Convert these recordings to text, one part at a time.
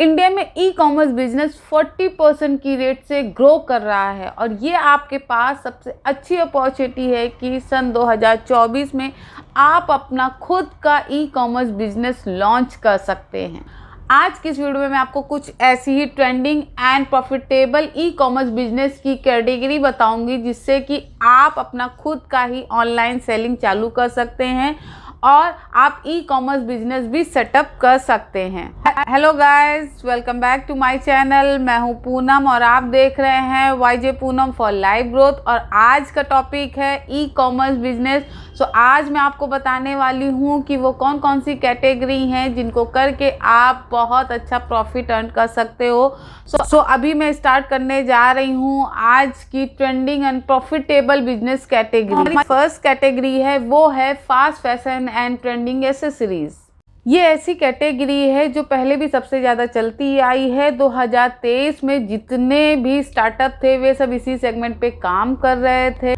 India में ई commerce business 40% की rate से ग्रो कर रहा है और ये आपके पास सबसे अच्छी अपॉर्चुनिटी है कि सन 2024 में आप अपना खुद का ई कॉमर्स बिजनेस लॉन्च कर सकते हैं। आज की इस वीडियो में मैं आपको कुछ ऐसी ही trending and profitable e commerce business की कैटेगरी बताऊंगी जिससे कि आप अपना खुद का ही ऑनलाइन सेलिंग चालू कर सकते हैं और आप ई कॉमर्स बिजनेस भी सेटअप कर सकते हैं। Hello guys, welcome back to my channel. मैं हूं पूनम और आप देख रहे हैं YJ Poonam for life growth. और आज का टॉपिक है ई कॉमर्स बिजनेस। सो आज मैं आपको बताने वाली हूं कि वो कौन कौन सी कैटेगरी हैं जिनको करके आप बहुत अच्छा प्रॉफिट अर्न कर सकते हो। सो अभी मैं स्टार्ट करने जा रही हूं आज की trending and profitable business category. First category है वो है fast fashion and trending accessories. ये ऐसी कैटेगरी है जो पहले भी सबसे ज़्यादा चलती आई है। 2023 में जितने भी स्टार्टअप थे वे सब इसी सेगमेंट पे काम कर रहे थे।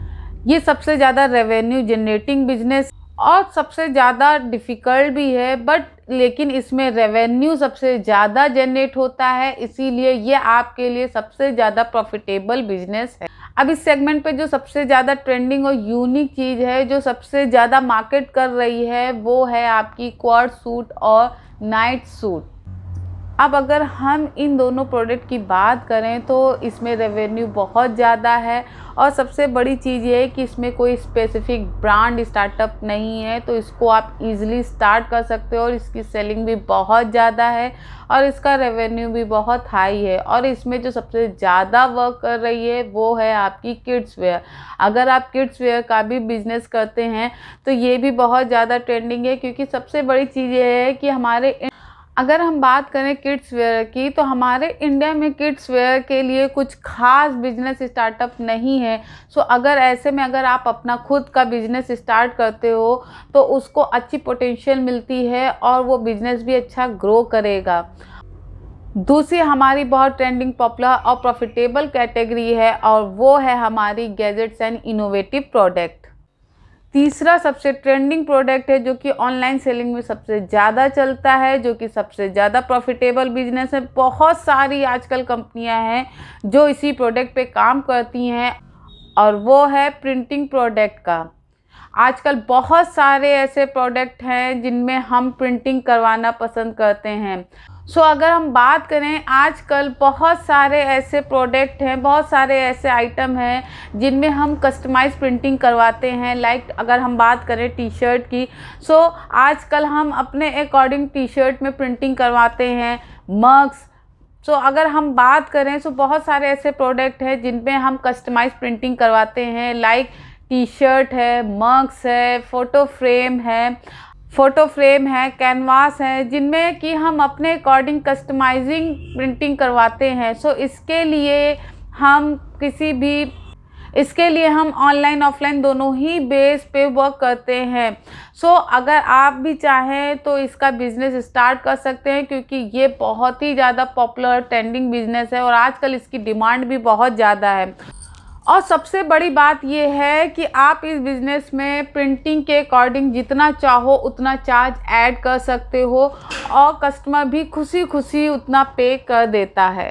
ये सबसे ज़्यादा रेवेन्यू जनरेटिंग बिजनेस और सबसे ज़्यादा डिफ़िकल्ट भी है, बट लेकिन इसमें रेवेन्यू सबसे ज़्यादा जनरेट होता है, इसीलिए ये आपके लिए सबसे ज़्यादा प्रॉफिटेबल बिजनेस है। अब इस सेगमेंट पे जो सबसे ज़्यादा ट्रेंडिंग और यूनिक चीज़ है, जो सबसे ज़्यादा मार्केट कर रही है, वो है आपकी क्वाड सूट और नाइट सूट। अब अगर हम इन दोनों प्रोडक्ट की बात करें तो इसमें रेवेन्यू बहुत ज़्यादा है और सबसे बड़ी चीज़ ये है कि इसमें कोई स्पेसिफिक ब्रांड स्टार्टअप नहीं है, तो इसको आप इजीली स्टार्ट कर सकते हो और इसकी सेलिंग भी बहुत ज़्यादा है और इसका रेवेन्यू भी बहुत हाई है। और इसमें जो सबसे ज़्यादा वर्क कर रही है वो है आपकी किड्स वेयर। अगर आप किड्स वेयर का भी बिजनेस करते हैं तो ये भी बहुत ज़्यादा ट्रेंडिंग है, क्योंकि सबसे बड़ी चीज़ ये है कि अगर हम बात करें किड्स वेयर की तो हमारे इंडिया में किड्स वेयर के लिए कुछ खास बिजनेस स्टार्टअप नहीं है। सो अगर ऐसे में अगर आप अपना खुद का बिजनेस स्टार्ट करते हो तो उसको अच्छी पोटेंशियल मिलती है और वो बिजनेस भी अच्छा ग्रो करेगा। दूसरी हमारी बहुत ट्रेंडिंग, पॉपुलर और प्रॉफिटेबल कैटेगरी है और वो है हमारी गैजेट्स एंड इनोवेटिव प्रोडक्ट। तीसरा सबसे ट्रेंडिंग प्रोडक्ट है जो कि ऑनलाइन सेलिंग में सबसे ज़्यादा चलता है, जो कि सबसे ज़्यादा प्रॉफिटेबल बिजनेस है। बहुत सारी आजकल कंपनियां हैं जो इसी प्रोडक्ट पे काम करती हैं और वो है प्रिंटिंग प्रोडक्ट का। आजकल बहुत सारे ऐसे प्रोडक्ट हैं जिनमें हम प्रिंटिंग करवाना पसंद करते हैं। सो अगर हम बात करें, आजकल बहुत सारे ऐसे प्रोडक्ट हैं, बहुत सारे ऐसे आइटम हैं जिनमें हम कस्टमाइज प्रिंटिंग करवाते हैं। लाइक अगर हम बात करें टी शर्ट की, सो आजकल हम अपने अकॉर्डिंग टी शर्ट में प्रिंटिंग करवाते हैं, मग्स। सो अगर हम बात करें सो बहुत सारे ऐसे प्रोडक्ट हैं जिनमें हम कस्टमाइज प्रिंटिंग करवाते हैं। लाइक टी शर्ट है, मग्स है, फ़ोटो फ्रेम है, कैनवास है, जिनमें कि हम अपने अकॉर्डिंग कस्टमाइजिंग प्रिंटिंग करवाते हैं। सो इसके लिए हम ऑनलाइन ऑफलाइन दोनों ही बेस पे वर्क करते हैं। सो अगर आप भी चाहें तो इसका बिज़नेस स्टार्ट कर सकते हैं, क्योंकि ये बहुत ही ज़्यादा पॉपुलर ट्रेंडिंग बिज़नेस है और आजकल इसकी डिमांड भी बहुत ज़्यादा है। और सबसे बड़ी बात यह है कि आप इस बिज़नेस में प्रिंटिंग के अकॉर्डिंग जितना चाहो उतना चार्ज ऐड कर सकते हो और कस्टमर भी खुशी खुशी उतना पे कर देता है।